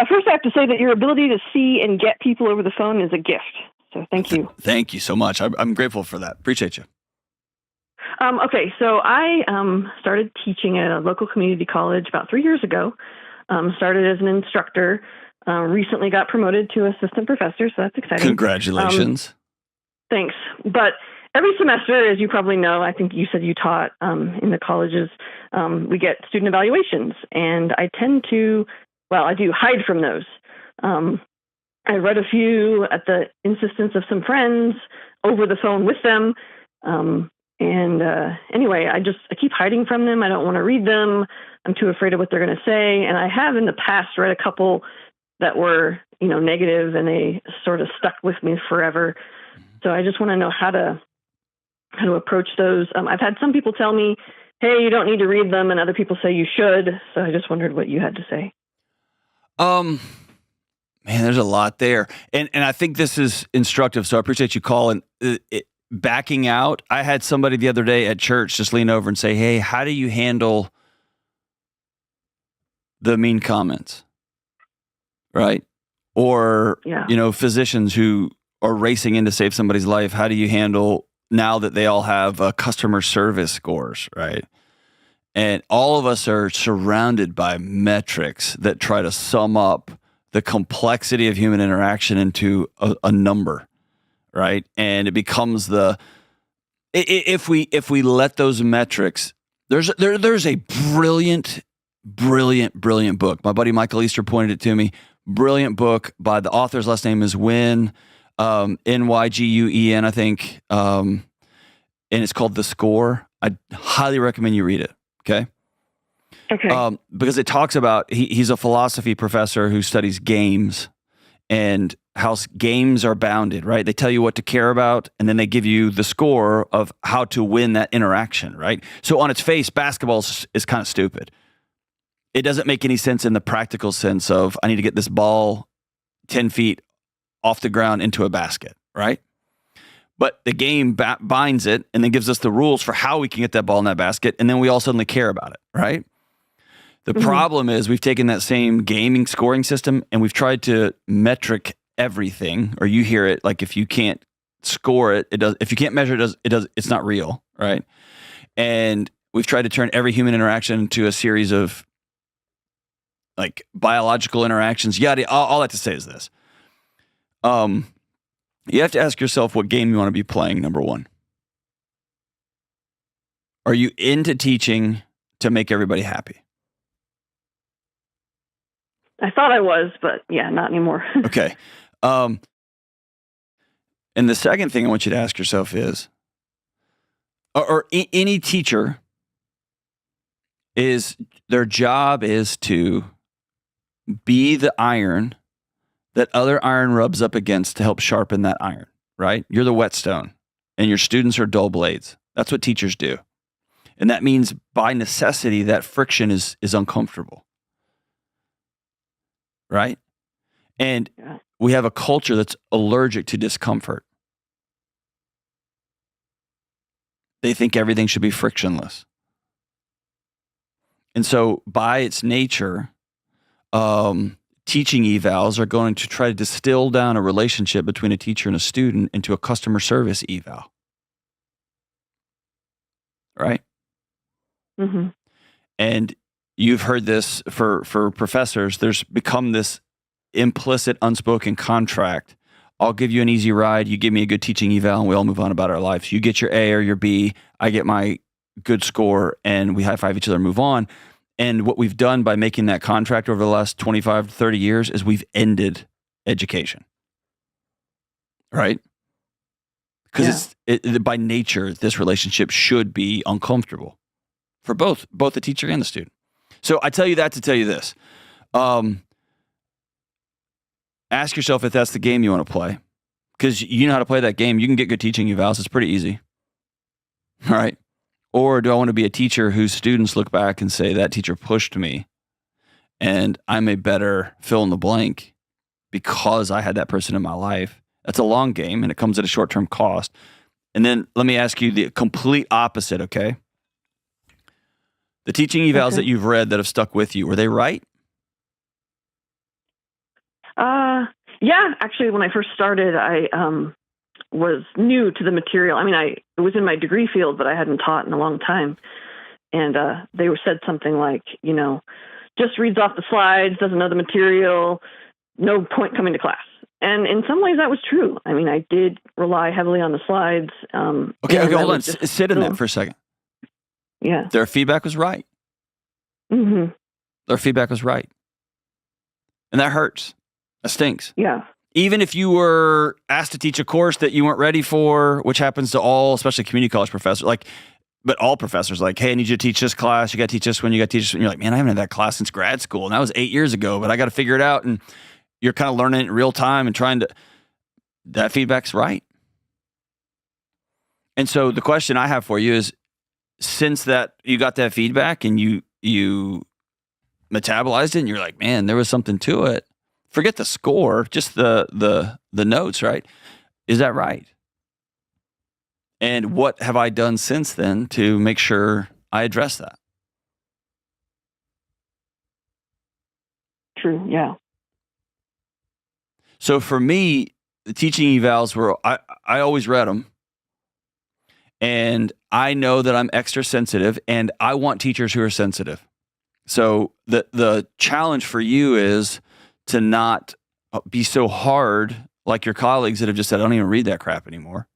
First, I have to say that your ability to see and get people over the phone is a gift. So thank you. Thank you so much. I'm grateful for that. Appreciate you. Okay, so I started teaching at a local community college about 3 years ago. Started as an instructor. Recently got promoted to assistant professor, so that's exciting. Congratulations. Thanks. But every semester, as you probably know, I think you said you taught in the colleges, we get student evaluations, and I tend to, I do hide from those. I read a few at the insistence of some friends over the phone with them. Anyway, I keep hiding from them. I don't want to read them. I'm too afraid of what they're going to say. And I have in the past read a couple that were, negative, and they sort of stuck with me forever. So I just want to know how to approach those. I've had some people tell me, hey, you don't need to read them, and other people say you should. So I just wondered what you had to say. Man, there's a lot there. And I think this is instructive, so I appreciate you calling. Backing out, I had somebody the other day at church just lean over and say, hey, how do you handle the mean comments? Right? Or, physicians who are racing in to save somebody's life, how do you handle now that they all have customer service scores, right? And all of us are surrounded by metrics that try to sum up the complexity of human interaction into a number, right? And it becomes if we let those metrics, there's a brilliant book. My buddy Michael Easter pointed it to me. Brilliant book by the author's last name is Nguyen, Nguyen, I think. And it's called The Score. I highly recommend you read it. Okay. Because it talks about, he's a philosophy professor who studies games and how games are bounded, right? They tell you what to care about, and then they give you the score of how to win that interaction, right? So on its face, basketball is kind of stupid. It doesn't make any sense in the practical sense of, I need to get this ball 10 feet off the ground into a basket, right? But the game binds it and then gives us the rules for how we can get that ball in that basket, and then we all suddenly care about it, right? The problem is we've taken that same gaming scoring system and we've tried to metric everything, or you hear it like, if you can't score it, it does. If you can't measure it, it's not real, right? And we've tried to turn every human interaction into a series of like biological interactions. All I have to say is this. You have to ask yourself what game you want to be playing, number one. Are you into teaching to make everybody happy? I thought I was, but not anymore. Okay. And the second thing I want you to ask yourself is, any teacher their job is to be the iron that other iron rubs up against to help sharpen that iron, right? You're the whetstone and your students are dull blades. That's what teachers do. And that means by necessity, that friction is uncomfortable. Right? And we have a culture that's allergic to discomfort. They think everything should be frictionless. And so by its nature, teaching evals are going to try to distill down a relationship between a teacher and a student into a customer service eval. Right? Mm-hmm. And you've heard this for professors. There's become this implicit, unspoken contract. I'll give you an easy ride. You give me a good teaching eval, and we all move on about our lives. You get your A or your B. I get my good score, and we high five each other and move on. And what we've done by making that contract over the last 25 to 30 years is we've ended education. Right? Because by nature, this relationship should be uncomfortable for both the teacher and the student. So I tell you that to tell you this. Ask yourself if that's the game you want to play. Because you know how to play that game. You can get good teaching evals. It's pretty easy. All right? Or do I want to be a teacher whose students look back and say, that teacher pushed me and I'm a better fill in the blank because I had that person in my life? That's a long game and it comes at a short-term cost. And then let me ask you the complete opposite, okay? The teaching evals that you've read that have stuck with you, were they right? Yeah, actually, when I first started, I was new to the material. I mean, it was in my degree field, but I hadn't taught in a long time. And they said something like, just reads off the slides, doesn't know the material, no point coming to class. And in some ways that was true. I mean, I did rely heavily on the slides. Okay, hold on. Sit in that for a second. Yeah. Their feedback was right. Mm-hmm. Their feedback was right. And that hurts. That stinks. Yeah. Even if you were asked to teach a course that you weren't ready for, which happens to all, especially community college professors, but all professors, hey, I need you to teach this class. You got to teach this one. You got to teach this one. You're like, man, I haven't had that class since grad school. And that was 8 years ago, but I got to figure it out. And you're kind of learning it in real time and that feedback's right. And so the question I have for you is, since that you got that feedback and you metabolized it and you're like, man, there was something to it. Forget the score, just the notes, right? Is that right? And what have I done since then to make sure I address that? True, yeah. So for me, the teaching evals I always read them. And I know that I'm extra sensitive, and I want teachers who are sensitive. So the challenge for you is to not be so hard like your colleagues that have just said, I don't even read that crap anymore.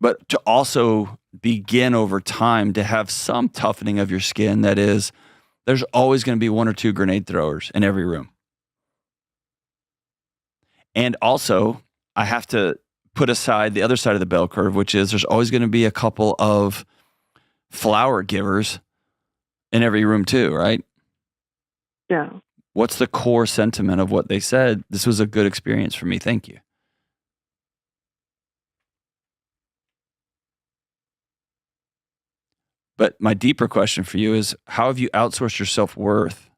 But to also begin over time to have some toughening of your skin. That is, there's always going to be one or two grenade throwers in every room. And also, I have to put aside the other side of the bell curve, which is there's always going to be a couple of flower givers in every room too, right? Yeah. What's the core sentiment of what they said? This was a good experience for me. Thank you. But my deeper question for you is, how have you outsourced your self-worth?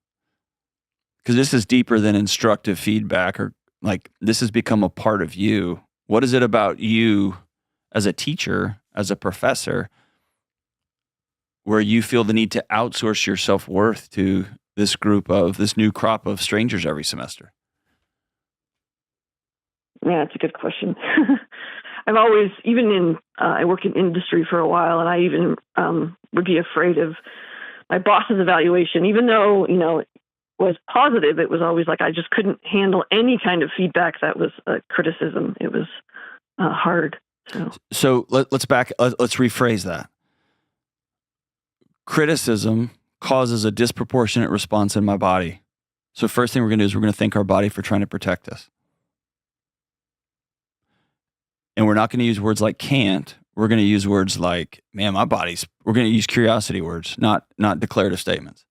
Because this is deeper than instructive feedback, or this has become a part of you. What is it about you as a teacher, as a professor, where you feel the need to outsource your self-worth to this new crop of strangers every semester? Yeah, it's a good question. I've always, I worked in industry for a while, and I even would be afraid of my boss's evaluation, even though, it was positive. It was always I just couldn't handle any kind of feedback that was criticism. It was hard. So let's rephrase that. Criticism causes a disproportionate response in my body. So first thing we're going to do is we're going to thank our body for trying to protect us. And we're not going to use words like can't. We're going to use words like, man, we're going to use curiosity words, not declarative statements.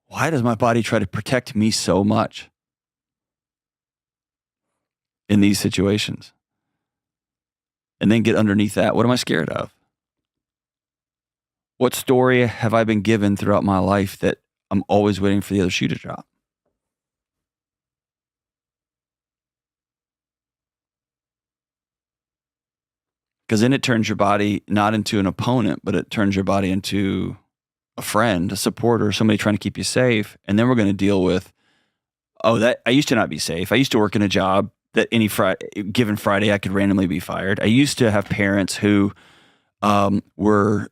Why does my body try to protect me so much in these situations? And then get underneath that. What am I scared of? What story have I been given throughout my life that I'm always waiting for the other shoe to drop? Because then it turns your body not into an opponent, but it turns your body into a friend, a supporter, somebody trying to keep you safe. And then we're going to deal with, that I used to not be safe. I used to work in a job that given Friday, I could randomly be fired. I used to have parents who were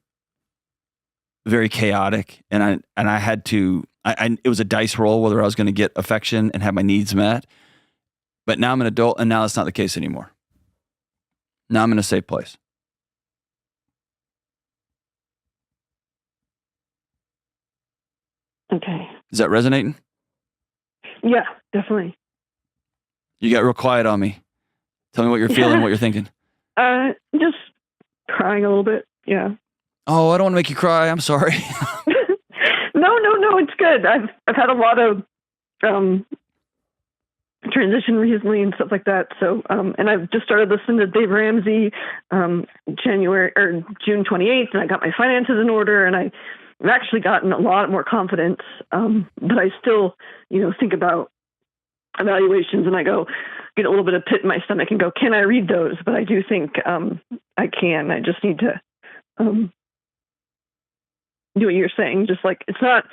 very chaotic, and I had to. It was a dice roll whether I was going to get affection and have my needs met. But now I'm an adult, and now that's not the case anymore. Now I'm in a safe place. Okay. Is that resonating? Yeah, definitely. You got real quiet on me. Tell me what you're feeling, what you're thinking. Just crying a little bit. Yeah. Oh, I don't want to make you cry. I'm sorry. No, it's good. I've had a lot of transition recently and stuff like that. So, and I've just started listening to Dave Ramsey, June 28th, and I got my finances in order, and I've actually gotten a lot more confidence. But I still, think about evaluations, and I get a little bit of pit in my stomach and go, can I read those? But I do think I can. I just need to do what you're saying. Just it's not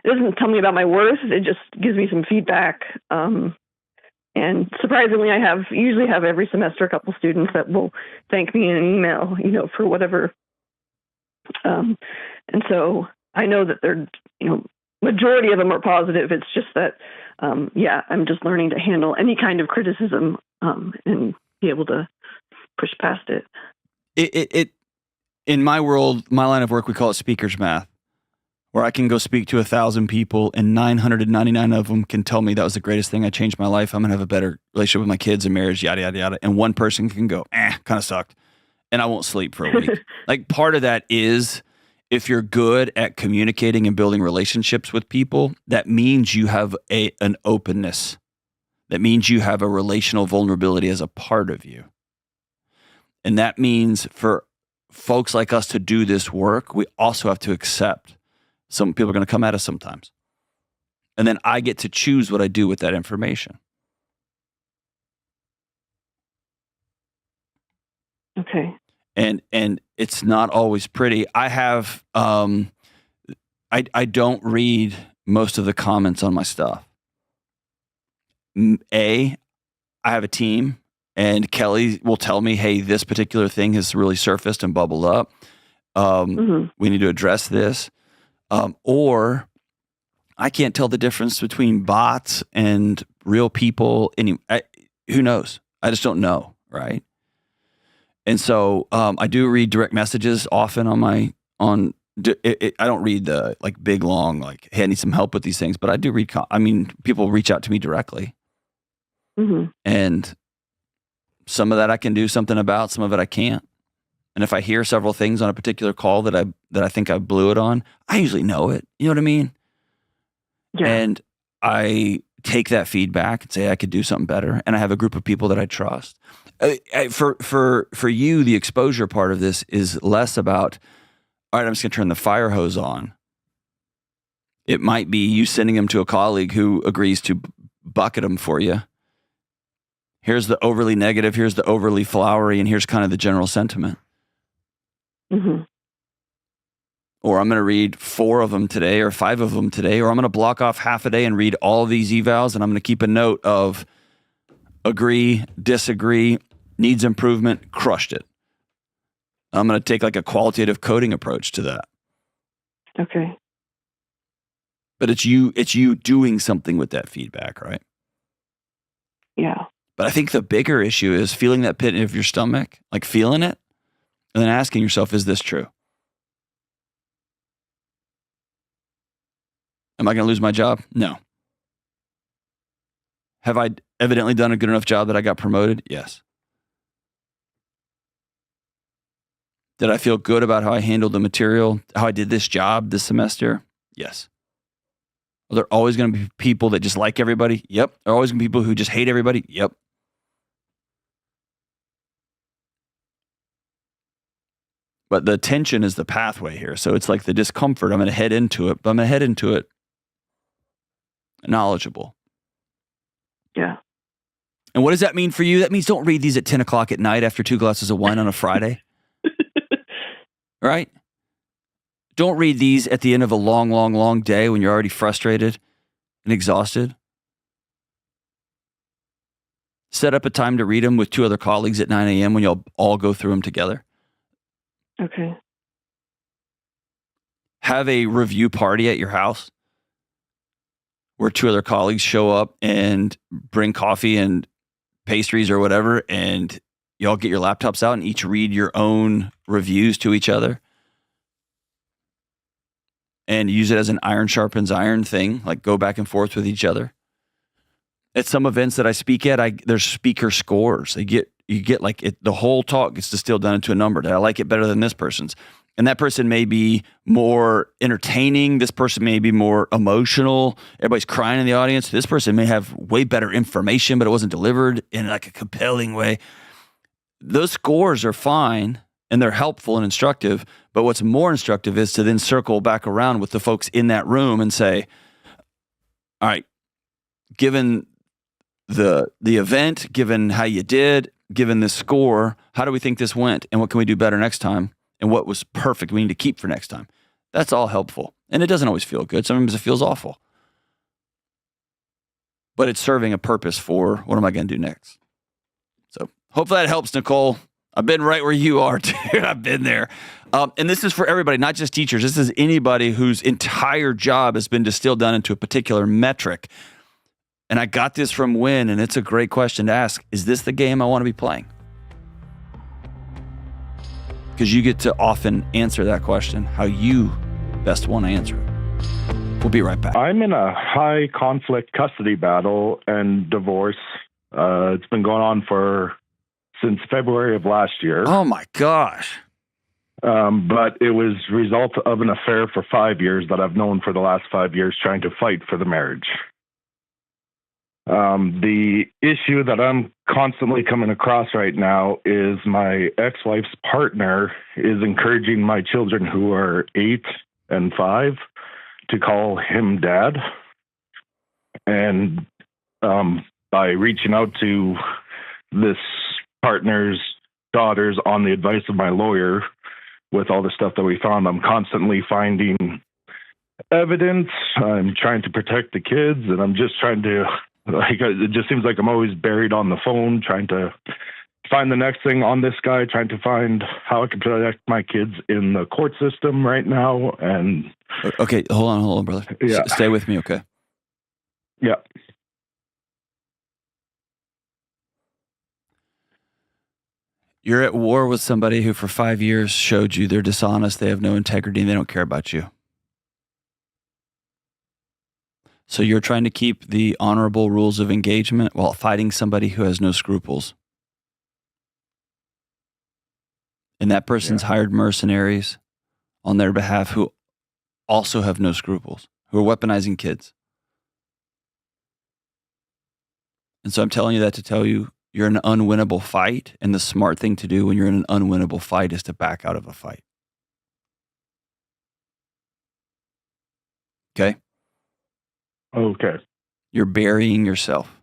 it doesn't tell me about my worth. It just gives me some feedback. And surprisingly, I usually have every semester a couple students that will thank me in an email, for whatever. And so I know that they're, majority of them are positive. It's just that, I'm just learning to handle any kind of criticism and be able to push past it. It in my world, my line of work, we call it speaker's math, where I can go speak to 1,000 people and 999 of them can tell me that was the greatest thing. I changed my life. I'm going to have a better relationship with my kids and marriage, yada, yada, yada. And one person can go, kind of sucked. And I won't sleep for a week. Like, part of that is, if you're good at communicating and building relationships with people, that means you have an openness. That means you have a relational vulnerability as a part of you. And that means for folks like us to do this work, we also have to accept some people are going to come at us sometimes. And then I get to choose what I do with that information. Okay. And it's not always pretty. I have, I don't read most of the comments on my stuff. I have a team, and Kelly will tell me, hey, this particular thing has really surfaced and bubbled up. We need to address this. Or I can't tell the difference between bots and real people. Who knows? I just don't know, right? And so I do read direct messages often I don't read the big long, hey, I need some help with these things, but I do read, people reach out to me directly. And some of that I can do something about, some of it I can't. And if I hear several things on a particular call that I think I blew it on, I usually know it. You know what I mean? Yeah. And I take that feedback and say I could do something better. And I have a group of people that I trust. For you, the exposure part of this is less about, all right, I'm just going to turn the fire hose on. It might be you sending them to a colleague who agrees to bucket them for you. Here's the overly negative, here's the overly flowery, and here's kind of the general sentiment. Or I'm going to read 4 of them today or 5 of them today, or I'm going to block off half a day and read all these evals, and I'm going to keep a note of agree, disagree, needs improvement, crushed it. I'm going to take a qualitative coding approach to that. Okay. But it's you doing something with that feedback, right? Yeah. But I think the bigger issue is feeling that pit of your stomach, feeling it, and then asking yourself, is this true? Am I going to lose my job? No. Have I evidently done a good enough job that I got promoted? Yes. Did I feel good about how I handled the material, how I did this job this semester? Yes. Are there always going to be people that just like everybody? Yep. Are there always going to be people who just hate everybody? Yep. But the tension is the pathway here. So it's the discomfort. I'm going to head into it, but I'm going to head into it knowledgeable. Yeah. And what does that mean for you? That means don't read these at 10 o'clock at night after 2 glasses of wine on a Friday. Right? Don't read these at the end of a long, long, long day when you're already frustrated and exhausted. Set up a time to read them with 2 other colleagues at 9 a.m. when you'll all go through them together. Okay. Have a review party at your house where 2 other colleagues show up and bring coffee and pastries or whatever, and y'all get your laptops out and each read your own reviews to each other and use it as an iron sharpens iron thing, go back and forth with each other. At some events that I speak at, there's speaker scores. You get the whole talk gets distilled down into a number. Did I like it better than this person's? And that person may be more entertaining. This person may be more emotional. Everybody's crying in the audience. This person may have way better information, but it wasn't delivered in a compelling way. Those scores are fine and they're helpful and instructive. But what's more instructive is to then circle back around with the folks in that room and say, all right, given the event, given how you did, given this score, how do we think this went? And what can we do better next time? And what was perfect we need to keep for next time? That's all helpful. And it doesn't always feel good. Sometimes it feels awful. But it's serving a purpose for what am I going to do next? So hopefully that helps, Nicole. I've been right where you are, dude. I've been there. And this is for everybody, not just teachers. This is anybody whose entire job has been distilled down into a particular metric. And I got this from Wynn, and it's a great question to ask. Is this the game I want to be playing? Because you get to often answer that question how you best want to answer it. We'll be right back. I'm in a high conflict custody battle and divorce. It's been going on since February of last year. Oh my gosh. But it was a result of an affair for 5 years that I've known for the last 5 years, trying to fight for the marriage. The issue that I'm constantly coming across right now is my ex-wife's partner is encouraging my children, who are 8 and 5, to call him dad. And by reaching out to this partner's daughters on the advice of my lawyer, with all the stuff that we found, I'm constantly finding evidence. I'm trying to protect the kids, and I'm just trying to, it just seems like I'm always buried on the phone, trying to find the next thing on this guy, trying to find how I can protect my kids in the court system right now. And okay, hold on, brother. Yeah. Stay with me, okay? Yeah. You're at war with somebody who for 5 years showed you they're dishonest, they have no integrity, and they don't care about you. So you're trying to keep the honorable rules of engagement while fighting somebody who has no scruples. And that person's hired mercenaries on their behalf who also have no scruples, who are weaponizing kids. And so I'm telling you that to tell you, you're in an unwinnable fight, and the smart thing to do when you're in an unwinnable fight is to back out of a fight. Okay? Okay. You're burying yourself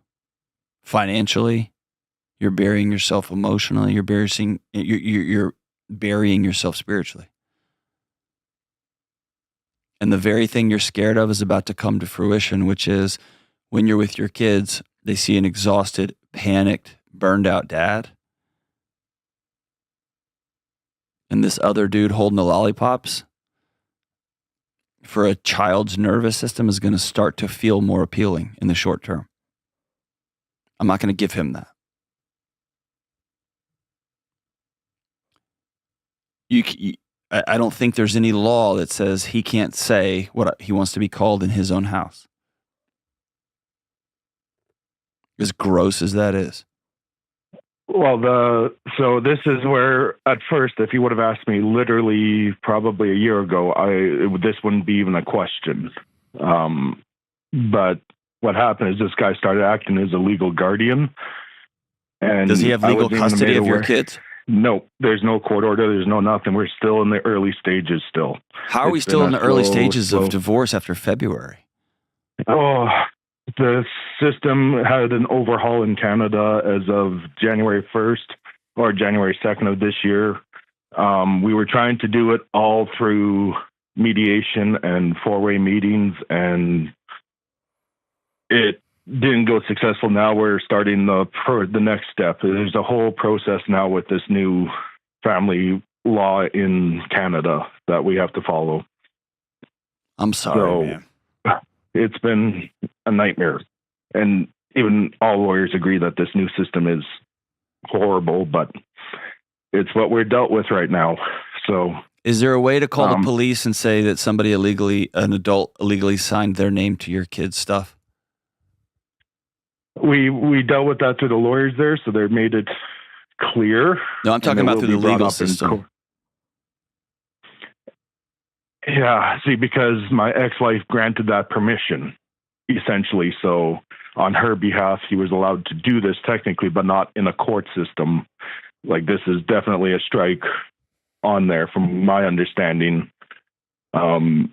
financially. You're burying yourself emotionally. You're burying yourself spiritually. And the very thing you're scared of is about to come to fruition, which is when you're with your kids, they see an exhausted, panicked, burned out dad. And this other dude holding the lollipops for a child's nervous system is going to start to feel more appealing in the short term. I'm not going to give him that. I don't think there's any law that says he can't say what he wants to be called in his own house. As gross as that is. Well, so this is where, at first, if you would have asked me literally probably a year ago, this wouldn't be even a question. But what happened is this guy started acting as a legal guardian. And does he have legal custody of your kids? No, there's no court order. There's no nothing. We're still in the early stages still. How are we still in the early stages of divorce after February? Oh, the system had an overhaul in Canada as of January 1st or January 2nd of this year. We were trying to do it all through mediation and four-way meetings, and it didn't go successful. Now we're starting the next step. There's a whole process now with this new family law in Canada that we have to follow. I'm sorry, man. It's been a nightmare. And even all lawyers agree that this new system is horrible, but it's what we're dealt with right now. So, is there a way to call the police and say that an adult illegally signed their name to your kid's stuff? We dealt with that through the lawyers there, so they made it clear. No, I'm talking about through the legal system. Yeah, see, because my ex-wife granted that permission, essentially. So on her behalf, he was allowed to do this technically, but not in a court system. Like, this is definitely a strike on there from my understanding. And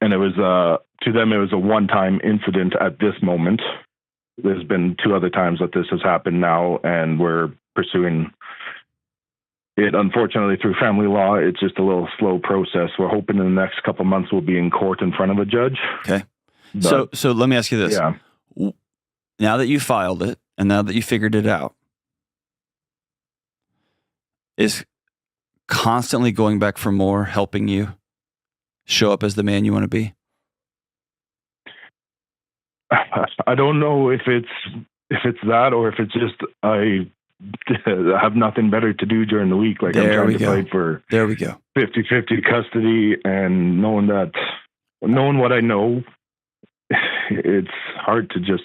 it was, to them, it was a one-time incident at this moment. There's been 2 other times that this has happened now, and we're pursuing unfortunately, through family law, it's just a little slow process. We're hoping in the next couple of months we'll be in court in front of a judge. Okay. But, so let me ask you this. Yeah. Now that you filed it and now that you figured it out, is constantly going back for more helping you show up as the man you want to be? I don't know if it's that or if it's just I have nothing better to do during the week. Like I'm trying to fight for 50-50 custody, and knowing what I know, it's hard to just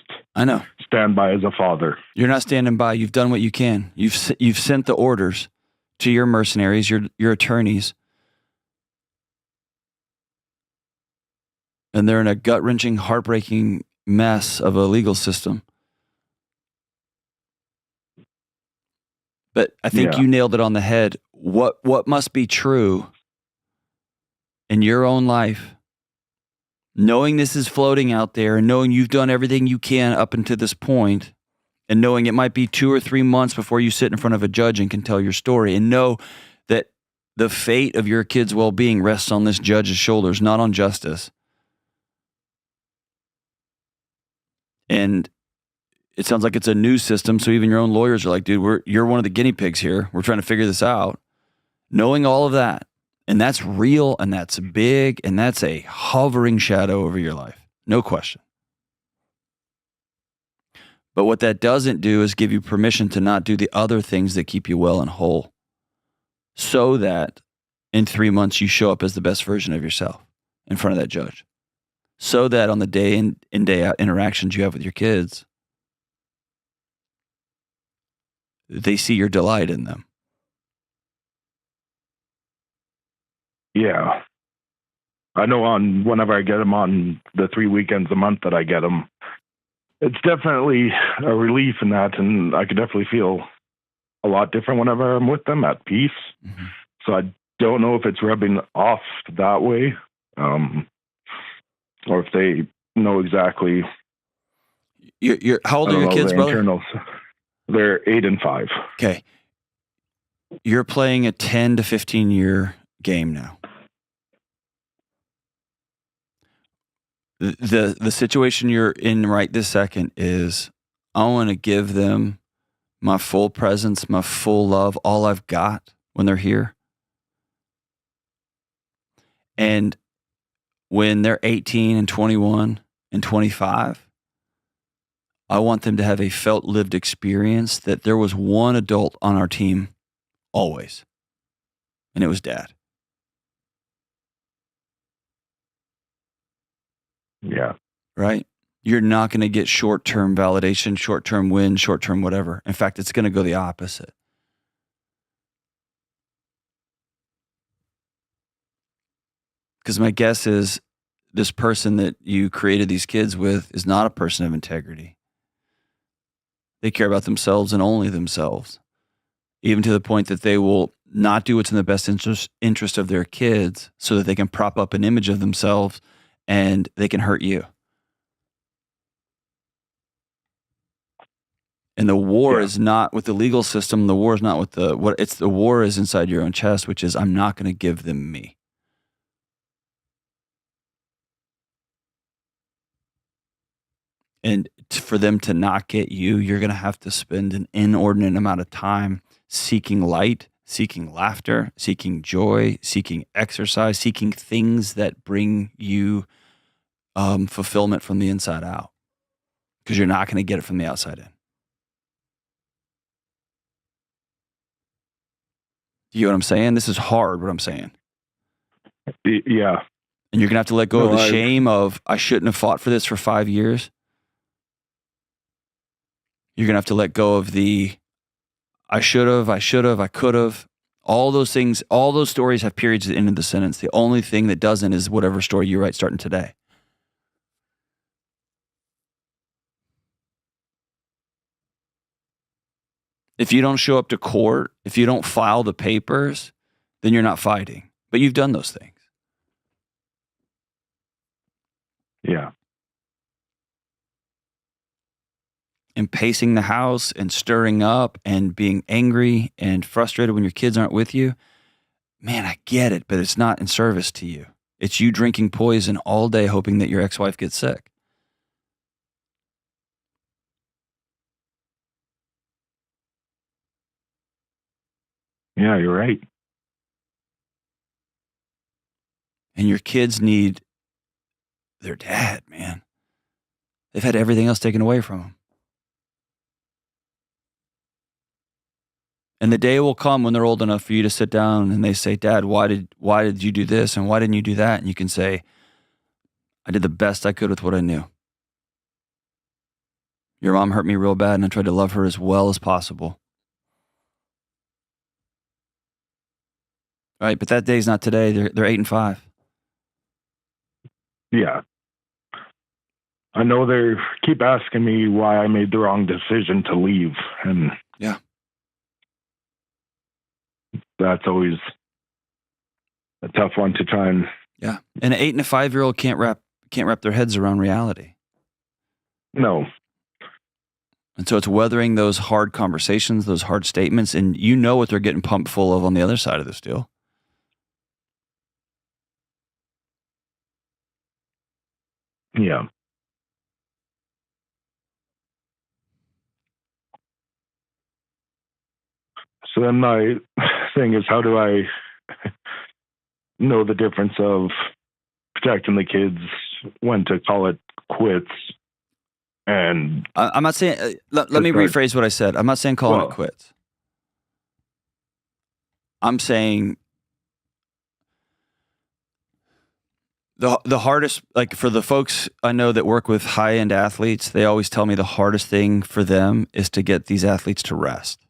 stand by as a father. You're not standing by. You've done what you can. You've sent the orders to your mercenaries, your attorneys, and they're in a gut-wrenching, heartbreaking mess of a legal system. But I think you nailed it on the head. What must be true in your own life, knowing this is floating out there and knowing you've done everything you can up until this point, and knowing it might be 2 or 3 months before you sit in front of a judge and can tell your story, and know that the fate of your kid's well-being rests on this judge's shoulders, not on justice. And it sounds like it's a new system, so even your own lawyers are like, dude, you're one of the guinea pigs here. We're trying to figure this out. Knowing all of that, and that's real, and that's big, and that's a hovering shadow over your life. No question. But what that doesn't do is give you permission to not do the other things that keep you well and whole, so that in 3 months you show up as the best version of yourself in front of that judge. So that on the day in and day out interactions you have with your kids, they see your delight in them. Yeah. I know whenever I get them on the 3 weekends a month that I get them, it's definitely a relief in that, and I could definitely feel a lot different whenever I'm with them, at peace. Mm-hmm. So I don't know if it's rubbing off that way, or if they know exactly. How old are your kids, brother? Internals. They're 8 and 5. Okay. You're playing a 10 to 15 year game now. The situation you're in right this second is, I want to give them my full presence, my full love, all I've got when they're here. And when they're 18 and 21 and 25, I want them to have a felt lived experience that there was one adult on our team always, and it was Dad. Yeah. Right? You're not going to get short-term validation, short-term win, short-term whatever. In fact, it's going to go the opposite. Because my guess is this person that you created these kids with is not a person of integrity. They care about themselves and only themselves, even to the point that they will not do what's in the best interest of their kids so that they can prop up an image of themselves and they can hurt you. And the war is not with the legal system. The war is not with the war is inside your own chest, which is, I'm not going to give them me. And for them to not get you, you're going to have to spend an inordinate amount of time seeking light, seeking laughter, seeking joy, seeking exercise, seeking things that bring you fulfillment from the inside out, because you're not going to get it from the outside in. Do you know what I'm saying? This is hard, what I'm saying. Yeah. And you're going to have to let go of the shame of, I shouldn't have fought for this for 5 years. You're going to have to let go of the, I should have, I could have. All those things, all those stories have periods at the end of the sentence. The only thing that doesn't is whatever story you write starting today. If you don't show up to court, if you don't file the papers, then you're not fighting. But you've done those things. Yeah. and pacing the house and stirring up and being angry and frustrated when your kids aren't with you, man, I get it, but it's not in service to you. It's you drinking poison all day hoping that your ex-wife gets sick. Yeah, you're right. And your kids need their dad, man. They've had everything else taken away from them. And the day will come when they're old enough for you to sit down and they say, Dad, why did you do this? And why didn't you do that? And you can say, I did the best I could with what I knew. Your mom hurt me real bad and I tried to love her as well as possible. Right, but that day's not today. They're 8 and 5. Yeah. I know they keep asking me why I made the wrong decision to leave. And yeah, that's always a tough one to try and. Yeah. And an 8 and a 5-year-old can't wrap their heads around reality. No. And so it's weathering those hard conversations, those hard statements, and you know what they're getting pumped full of on the other side of this deal. Yeah. So then my thing is, how do I know the difference of protecting the kids, when to call it quits? And I'm not saying, let me rephrase what I said. I'm not saying calling it quits. I'm saying the hardest, like for the folks I know that work with high-end athletes, they always tell me the hardest thing for them is to get these athletes to rest.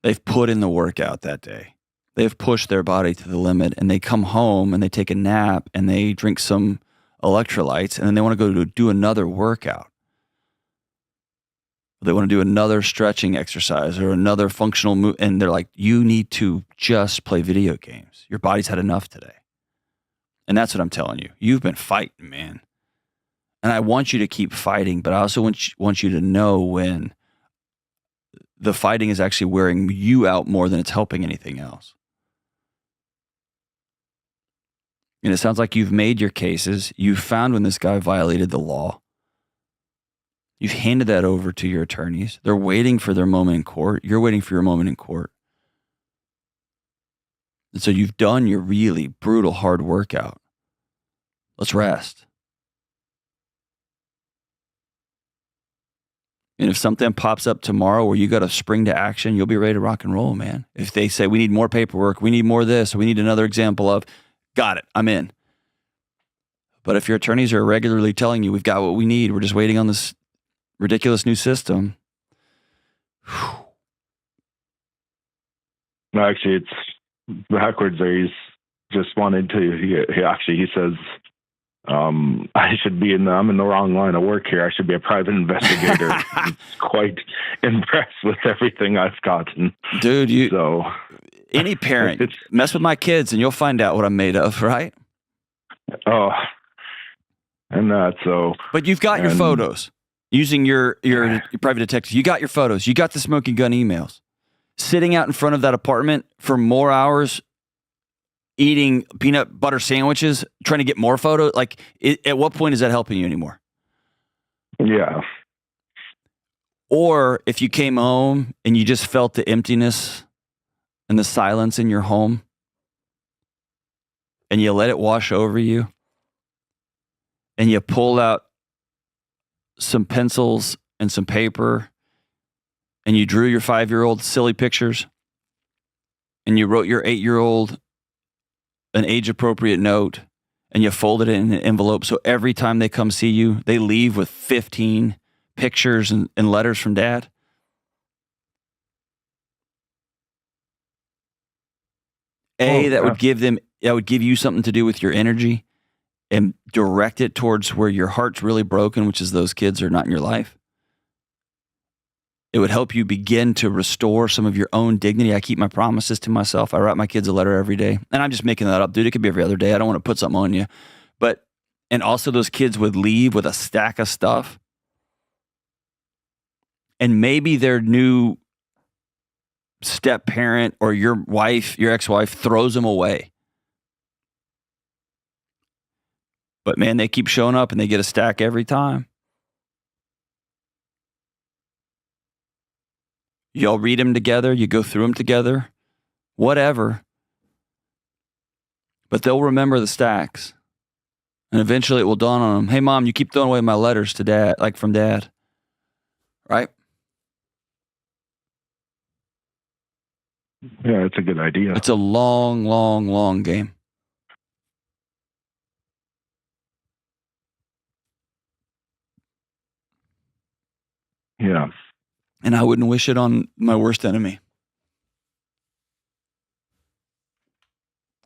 They've put in the workout that day. They've pushed their body to the limit, and they come home and they take a nap and they drink some electrolytes, and then they want to go do another workout. They want to do another stretching exercise or another functional move, and they're like, you need to just play video games. Your body's had enough today. And that's what I'm telling you. You've been fighting, man. And I want you to keep fighting, but I also want you to know when the fighting is actually wearing you out more than it's helping anything else. And it sounds like you've made your cases. You've found when this guy violated the law. You've handed that over to your attorneys. They're waiting for their moment in court. You're waiting for your moment in court. And so you've done your really brutal, hard workout. Let's rest. And if something pops up tomorrow where you got to spring to action, you'll be ready to rock and roll, man. If they say, we need more paperwork, we need more of this, we need another example of, got it, I'm in. But if your attorneys are regularly telling you, we've got what we need, we're just waiting on this ridiculous new system. No, actually, it's backwards there. He's just wanted to, he says, I should be I'm in the wrong line of work here. I should be a private investigator. He's quite impressed with everything I've gotten. Dude, any parent, mess with my kids and you'll find out what I'm made of, right? Oh, and that, so. But you've got your photos using your private detective. You got your photos. You got the smoking gun emails. Sitting out in front of that apartment for more hours, eating peanut butter sandwiches, trying to get more photos. Like, at what point is that helping you anymore? Yeah. Or if you came home and you just felt the emptiness and the silence in your home and you let it wash over you and you pulled out some pencils and some paper and you drew your 5-year-old silly pictures and you wrote your 8-year-old an age-appropriate note, and you folded it in an envelope so every time they come see you, they leave with 15 pictures and letters from Dad. That would give you something to do with your energy and direct it towards where your heart's really broken, which is those kids are not in your life. It would help you begin to restore some of your own dignity. I keep my promises to myself. I write my kids a letter every day. And I'm just making that up, dude. It could be every other day. I don't want to put something on you. And also those kids would leave with a stack of stuff and maybe their new step parent or your wife, your ex-wife, throws them away. But man, they keep showing up and they get a stack every time. Y'all read them together, you go through them together, whatever. But they'll remember the stacks. And eventually it will dawn on them, hey, Mom, you keep throwing away my letters to Dad, like from Dad. Right? Yeah, it's a good idea. It's a long, long, long game. Yeah. And I wouldn't wish it on my worst enemy.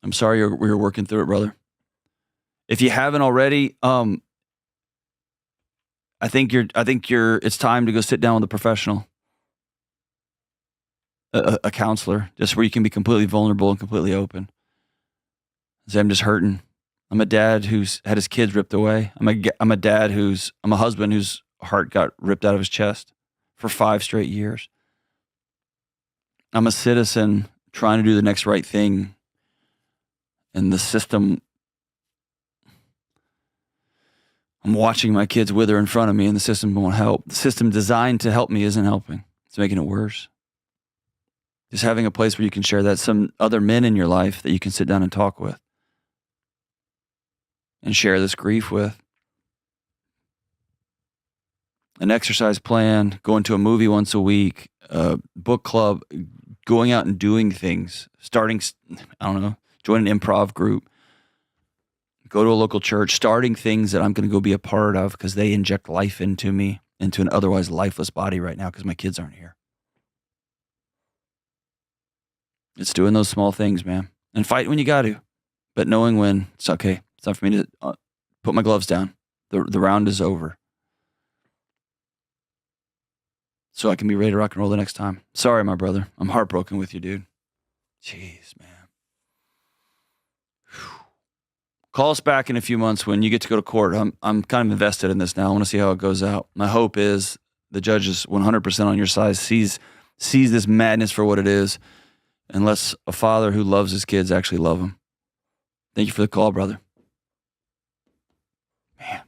I'm sorry you're working through it, brother. If you haven't already, I think it's time to go sit down with a professional, a counselor, just where you can be completely vulnerable and completely open. Say, I'm just hurting. I'm a dad who's had his kids ripped away. I'm a husband whose heart got ripped out of his chest for 5 straight years. I'm a citizen trying to do the next right thing. And the system, I'm watching my kids wither in front of me and the system won't help. The system designed to help me isn't helping. It's making it worse. Just having a place where you can share that, some other men in your life that you can sit down and talk with and share this grief with. An exercise plan, going to a movie once a week, a book club, going out and doing things, starting, join an improv group, go to a local church, starting things that I'm going to go be a part of because they inject life into me, into an otherwise lifeless body right now because my kids aren't here. It's doing those small things, man. And fight when you got to, but knowing when it's okay. It's time for me to put my gloves down. The round is over. So I can be ready to rock and roll the next time. Sorry, my brother. I'm heartbroken with you, dude. Jeez, man. Whew. Call us back in a few months when you get to go to court. I'm kind of invested in this now. I want to see how it goes out. My hope is the judge is 100% on your side, sees this madness for what it is, and lets a father who loves his kids actually love them. Thank you for the call, brother. Man.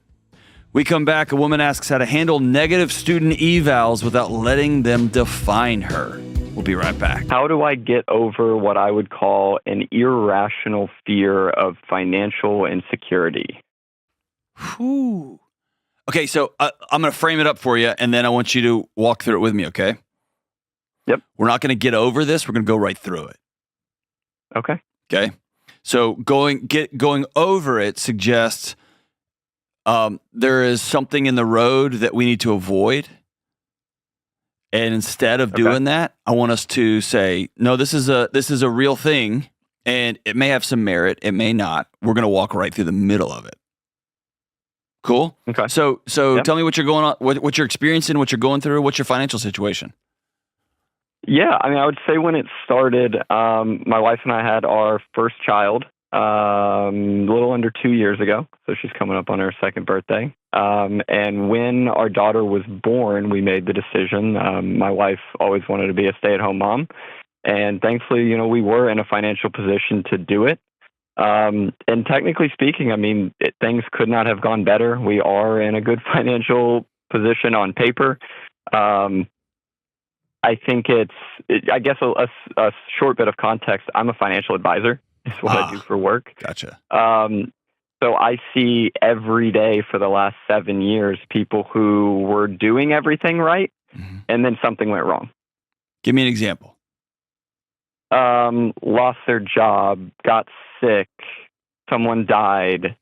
We come back. A woman asks how to handle negative student evals without letting them define her. We'll be right back. How do I get over what I would call an irrational fear of financial insecurity? Whew. Okay, so I'm going to frame it up for you, and then I want you to walk through it with me, okay? Yep. We're not going to get over this. We're going to go right through it. Okay. Okay. So going over it suggests there is something in the road that we need to avoid. And instead of doing that, I want us to say, no, this is a real thing, and it may have some merit. It may not. We're going to walk right through the middle of it. Cool. Okay. So Tell me what you're going on, what you're experiencing, what you're going through. What's your financial situation? Yeah, I mean, I would say when it started, my wife and I had our first child a little under 2 years ago. So she's coming up on her second birthday. And when our daughter was born, we made the decision. My wife always wanted to be a stay-at-home mom. And thankfully, we were in a financial position to do it. And technically speaking, I mean, things could not have gone better. We are in a good financial position on paper. I think I guess a short bit of context. I'm a financial advisor. Is what I do for work. Gotcha. So I see every day for the last 7 years people who were doing everything right, and then something went wrong. Give me an example. Lost their job, got sick, someone died,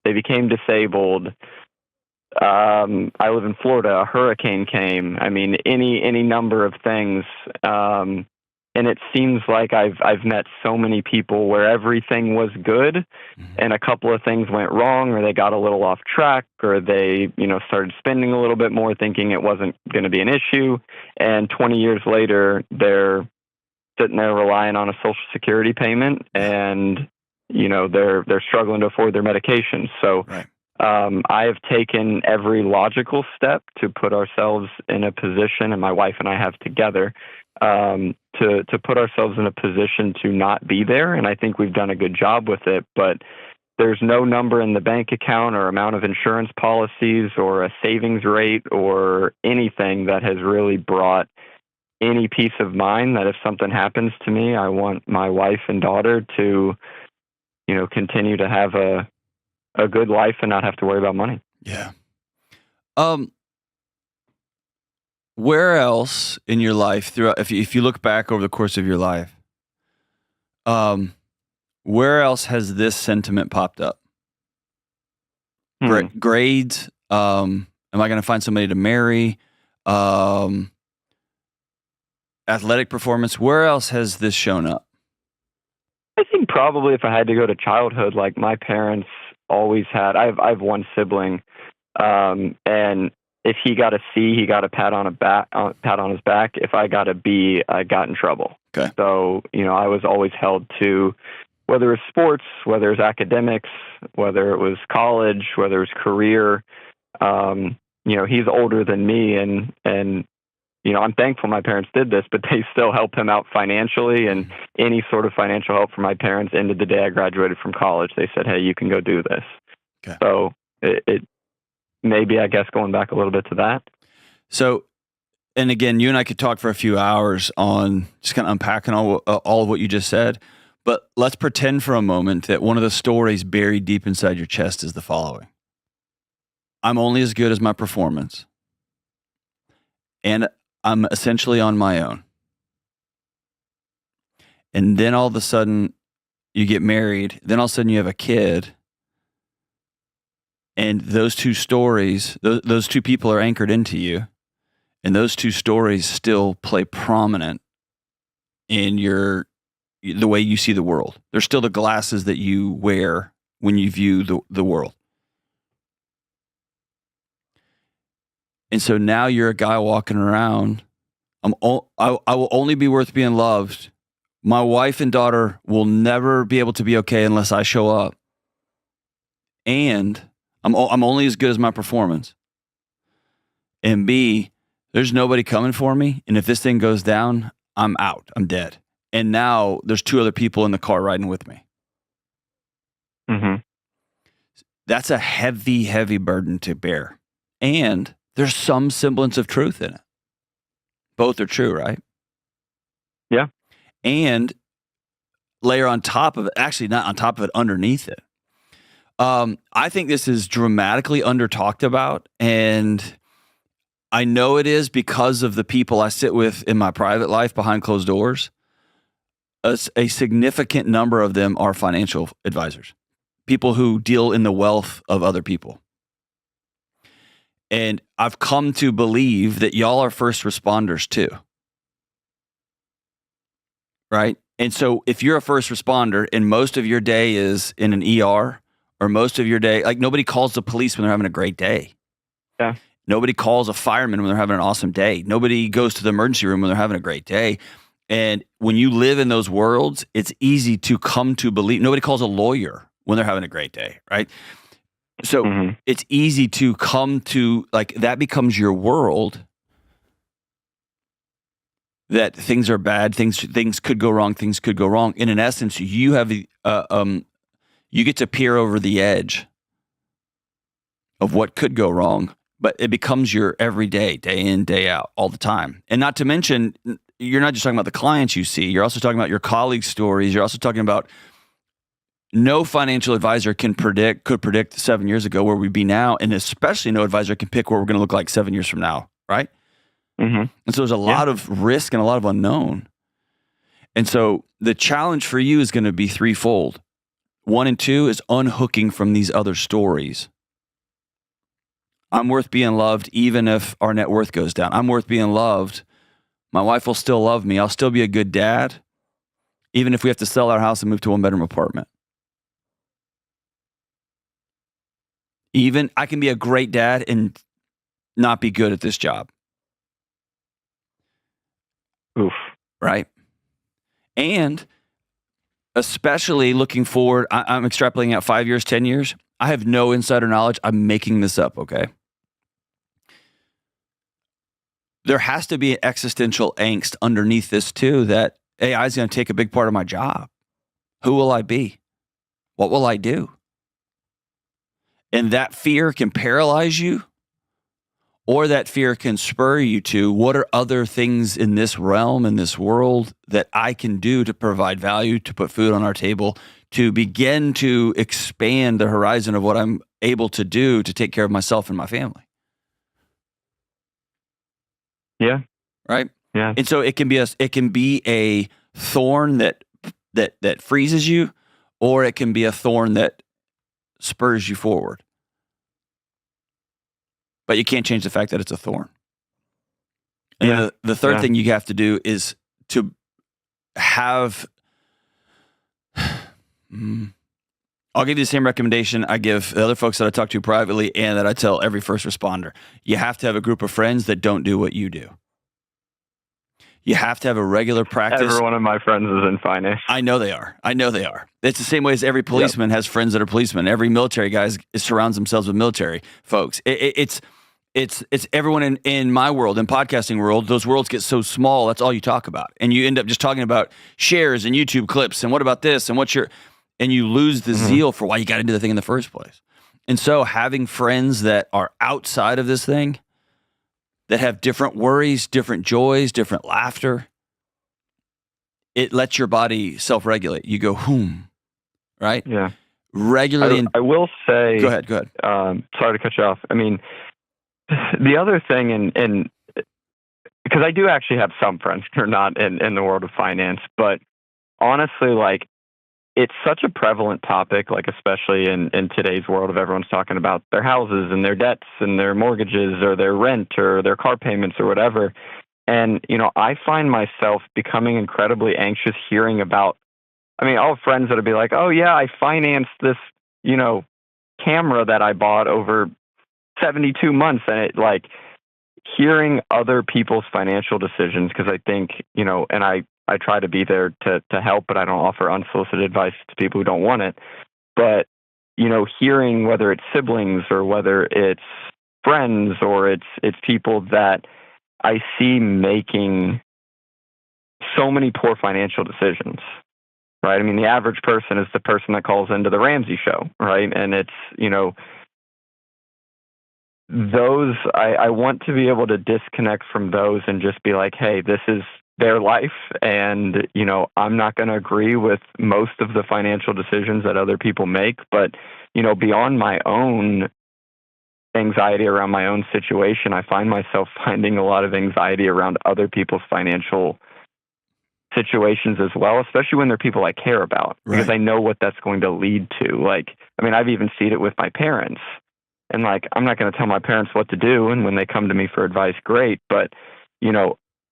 they became disabled. I live in Florida. A hurricane came. I mean, any number of things. And it seems like I've met so many people where everything was good and a couple of things went wrong, or they got a little off track, or they, started spending a little bit more thinking it wasn't going to be an issue. And 20 years later, they're sitting there relying on a Social Security payment, and, they're struggling to afford their medication. So, right. I have taken every logical step to put ourselves in a position, and my wife and I have together, to put ourselves in a position to not be there. And I think we've done a good job with it. But there's no number in the bank account or amount of insurance policies or a savings rate or anything that has really brought any peace of mind that if something happens to me, I want my wife and daughter to, continue to have a good life and not have to worry about money. Yeah. Where else in your life throughout, if you look back over the course of your life, where else has this sentiment popped up? Grades. Am I going to find somebody to marry? Athletic performance. Where else has this shown up? I think probably if I had to go to childhood, like my parents always had. I have one sibling, and if he got a C, he got a pat on his back. If I got a B, I got in trouble. Okay. So I was always held to, whether it was sports, whether it was academics, whether it was college, whether it was career. He's older than me, and I'm thankful my parents did this, but they still helped him out financially, and any sort of financial help from my parents ended the day I graduated from college. They said, hey, you can go do this. Okay. So it maybe, I guess, going back a little bit to that. So, and again, you and I could talk for a few hours on just kind of unpacking all of what you just said, but let's pretend for a moment that one of the stories buried deep inside your chest is the following. I'm only as good as my performance, and I'm essentially on my own. And then all of a sudden you get married, then all of a sudden you have a kid, and those two stories, those two people are anchored into you, and those two stories still play prominent in the way you see the world. They're still the glasses that you wear when you view the world. And so now you're a guy walking around. I will only be worth being loved. My wife and daughter will never be able to be okay unless I show up. And I'm only as good as my performance. And B, there's nobody coming for me. And if this thing goes down, I'm out. I'm dead. And now there's two other people in the car riding with me. Mm-hmm. That's a heavy, heavy burden to bear. And there's some semblance of truth in it. Both are true, right? Yeah. And layer on top of it, actually not on top of it, underneath it. I think this is dramatically under-talked about, and I know it is because of the people I sit with in my private life behind closed doors. A significant number of them are financial advisors, people who deal in the wealth of other people. And I've come to believe that y'all are first responders too. Right? And so if you're a first responder and most of your day is in an ER, or most of your day, like nobody calls the police when they're having a great day. Yeah. Nobody calls a fireman when they're having an awesome day. Nobody goes to the emergency room when they're having a great day. And when you live in those worlds, it's easy to come to believe. Nobody calls a lawyer when they're having a great day, right? So It's easy to come to, like, that becomes your world, that things are bad, things could go wrong, things could go wrong. And in essence, you have you get to peer over the edge of what could go wrong, but it becomes your everyday, day in, day out, all the time. And not to mention, you're not just talking about the clients you see, you're also talking about your colleagues' stories. You're also talking about no financial advisor could predict 7 years ago where we'd be now, and especially no advisor can pick where we're going to look like 7 years from now, right? Mm-hmm. And so there's a lot of risk and a lot of unknown. And so the challenge for you is going to be threefold. 1 and 2 is unhooking from these other stories. I'm worth being loved even if our net worth goes down. I'm worth being loved. My wife will still love me. I'll still be a good dad, even if we have to sell our house and move to a 1-bedroom apartment. Even I can be a great dad and not be good at this job. Oof. Right? And especially looking forward, I'm extrapolating out 5 years, 10 years. I have no insider knowledge. I'm making this up, okay? There has to be existential angst underneath this too, that AI is going to take a big part of my job. Who will I be? What will I do? And that fear can paralyze you, or that fear can spur you to, what are other things in this realm, in this world, that I can do to provide value, to put food on our table, to begin to expand the horizon of what I'm able to do to take care of myself and my family. Yeah. Right. Yeah. And so it can be a thorn that freezes you, or it can be a thorn that spurs you forward. But you can't change the fact that it's a thorn. And the third thing you have to do is to have, I'll give you the same recommendation I give the other folks that I talk to privately and that I tell every first responder. You have to have a group of friends that don't do what you do. You have to have a regular practice. Every one of my friends is in finance. I know they are. It's the same way as every policeman has friends that are policemen. Every military guy surrounds themselves with military folks. It's everyone in my world, in podcasting world, those worlds get so small, that's all you talk about. And you end up just talking about shares and YouTube clips and what about this and and you lose the zeal for why you got into the thing in the first place. And so having friends that are outside of this thing, that have different worries, different joys, different laughter, it lets your body self-regulate. You go, right? Yeah. Regularly. I will say. Go ahead. Sorry to cut you off. I mean, the other thing, and because I do actually have some friends who are not in the world of finance, but honestly, like, it's such a prevalent topic, like especially in today's world of everyone's talking about their houses and their debts and their mortgages or their rent or their car payments or whatever. And, I find myself becoming incredibly anxious hearing about, I'll have friends that'll be like, oh yeah, I financed this, camera that I bought over 72 months. And it, like, hearing other people's financial decisions, because I think, and I try to be there to help, but I don't offer unsolicited advice to people who don't want it. But, hearing whether it's siblings or whether it's friends or it's people that I see making so many poor financial decisions, right? The average person is the person that calls into the Ramsey show, right? And it's, those, I want to be able to disconnect from those and just be like, hey, this is their life. And, I'm not going to agree with most of the financial decisions that other people make, but, beyond my own anxiety around my own situation, I find myself finding a lot of anxiety around other people's financial situations as well, especially when they're people I care about, because I know what that's going to lead to. Like, I've even seen it with my parents, and like, I'm not going to tell my parents what to do. And when they come to me for advice, great. But,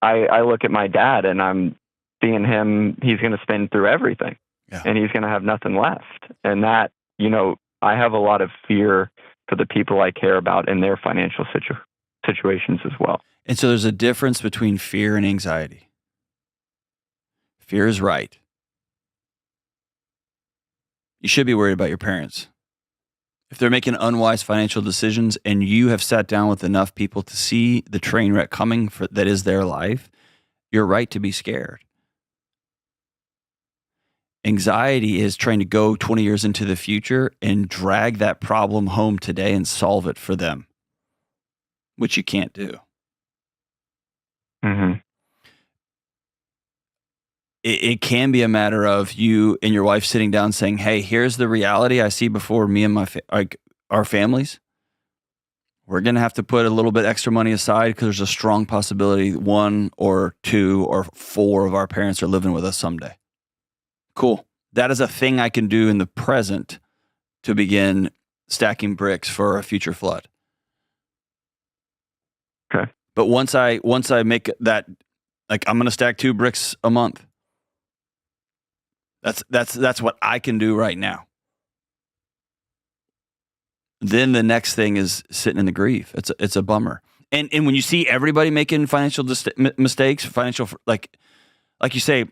I look at my dad and I'm seeing him, he's going to spin through everything and he's going to have nothing left. And that, I have a lot of fear for the people I care about in their financial situations as well. And so there's a difference between fear and anxiety. Fear is right. You should be worried about your parents. If they're making unwise financial decisions and you have sat down with enough people to see the train wreck coming that is their life, you're right to be scared. Anxiety is trying to go 20 years into the future and drag that problem home today and solve it for them, which you can't do. It can be a matter of you and your wife sitting down saying, hey, here's the reality I see before me and our families. We're going to have to put a little bit extra money aside because there's a strong possibility 1 or 2 or 4 of our parents are living with us someday. Cool. That is a thing I can do in the present to begin stacking bricks for a future flood. Okay. But once I make that, like, I'm going to stack 2 bricks a month. That's what I can do right now. Then the next thing is sitting in the grief. It's a bummer. And when you see everybody making financial mistakes, like you say,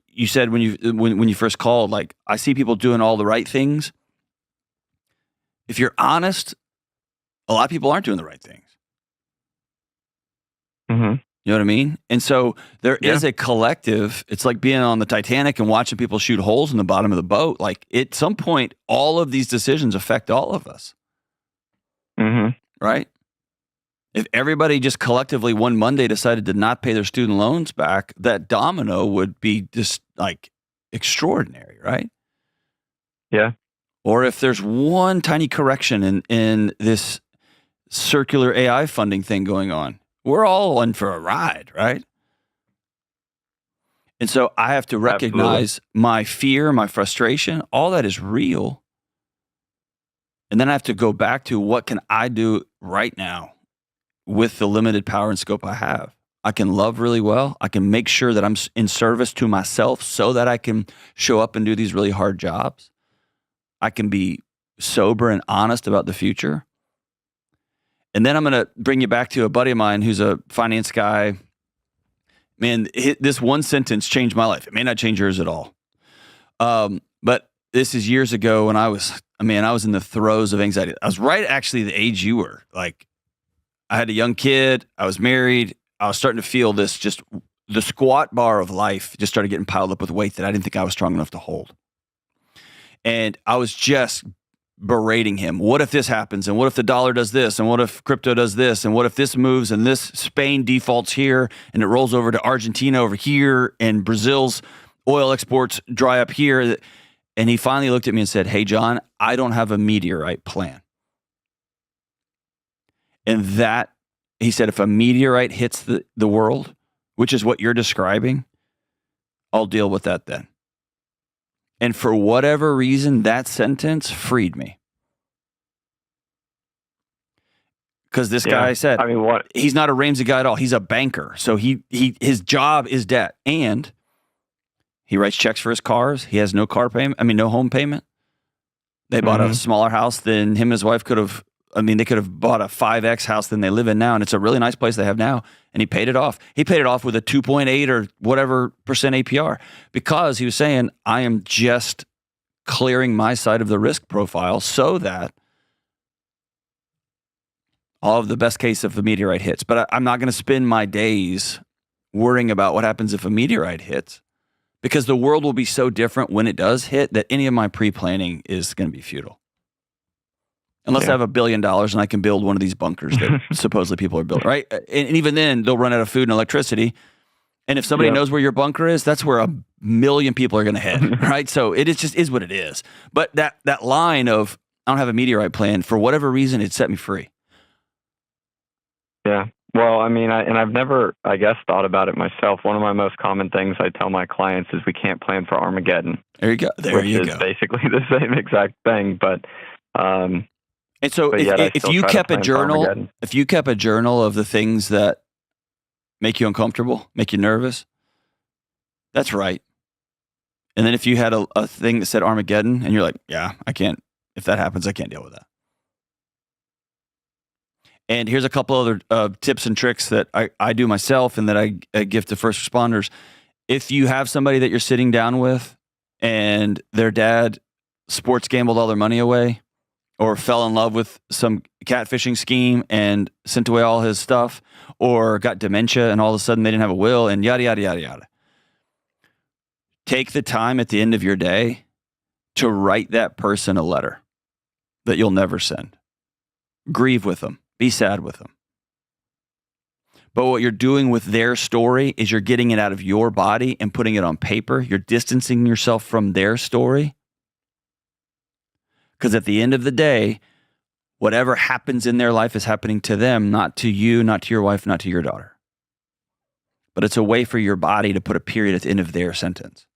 you said when you first called, like, I see people doing all the right things. If you're honest, a lot of people aren't doing the right things. Mm-hmm. You know what I mean? And so there is a collective. It's like being on the Titanic and watching people shoot holes in the bottom of the boat. Like, at some point, all of these decisions affect all of us. Mm-hmm. Right? If everybody just collectively one Monday decided to not pay their student loans back, that domino would be just like extraordinary, right? Yeah. Or if there's one tiny correction in this circular AI funding thing going on, we're all in for a ride, right? And so I have to recognize my fear, my frustration, all that is real. And then I have to go back to what can I do right now with the limited power and scope I have. I can love really well. I can make sure that I'm in service to myself so that I can show up and do these really hard jobs. I can be sober and honest about the future. And then I'm going to bring you back to a buddy of mine who's a finance guy. Man, this one sentence changed my life. It may not change yours at all. But this is years ago when I was in the throes of anxiety. I was right actually the age you were. Like, I had a young kid. I was married. I was starting to feel this, just the squat bar of life just started getting piled up with weight that I didn't think I was strong enough to hold. And I was just berating him. What if this happens? And what if the dollar does this? And what if crypto does this? And what if this moves and this Spain defaults here and it rolls over to Argentina over here and Brazil's oil exports dry up here? And he finally looked at me and said, "Hey, John, I don't have a meteorite plan." And that, he said, if a meteorite hits the world, which is what you're describing, I'll deal with that then. And for whatever reason, that sentence freed me. Because this guy said, he's not a Ramsey guy at all. He's a banker. So his job is debt. And he writes checks for his cars. He has no no home payment. They bought a smaller house than him and his wife could have. They could have bought a 5X house than they live in now. And it's a really nice place they have now. And he paid it off. He paid it off with a 2.8 or whatever percent APR because he was saying, I am just clearing my side of the risk profile so that all of the best case if a meteorite hits. But I'm not going to spend my days worrying about what happens if a meteorite hits because the world will be so different when it does hit that any of my pre-planning is going to be futile. Unless I have $1 billion and I can build one of these bunkers that supposedly people are building, right? And even then, they'll run out of food and electricity. And if somebody knows where your bunker is, that's where 1 million people are going to head, right? So it just is what it is. But that line of, I don't have a meteorite plan, for whatever reason, it set me free. Yeah. Well, I've never, thought about it myself. One of my most common things I tell my clients is we can't plan for Armageddon. There you go. Which is basically the same exact thing. But, and so if you kept a journal of the things that make you uncomfortable, make you nervous, that's right. And then if you had a thing that said Armageddon and you're like, yeah, I can't, if that happens, I can't deal with that. And here's a couple other tips and tricks that I do myself and that I give to first responders. If you have somebody that you're sitting down with and their dad sports gambled all their money away, or fell in love with some catfishing scheme and sent away all his stuff, or got dementia and all of a sudden they didn't have a will and yada, yada, yada, yada. Take the time at the end of your day to write that person a letter that you'll never send. Grieve with them. Be sad with them. But what you're doing with their story is you're getting it out of your body and putting it on paper. You're distancing yourself from their story. Because at the end of the day, whatever happens in their life is happening to them, not to you, not to your wife, not to your daughter. But it's a way for your body to put a period at the end of their sentence.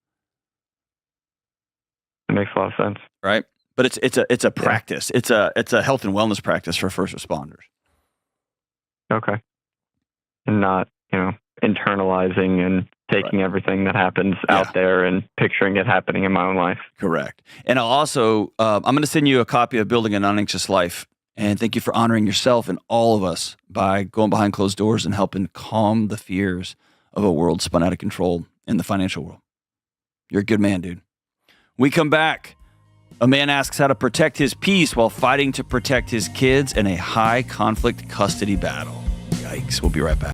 It makes a lot of sense. Right? But it's a practice. It's a health and wellness practice for first responders. Okay. And not, internalizing and taking everything that happens out there and picturing it happening in my own life. Correct. And I'll also, I'm going to send you a copy of Building an Unanxious Life. And thank you for honoring yourself and all of us by going behind closed doors and helping calm the fears of a world spun out of control in the financial world. You're a good man, dude. We come back. A man asks how to protect his peace while fighting to protect his kids in a high conflict custody battle. Yikes. We'll be right back.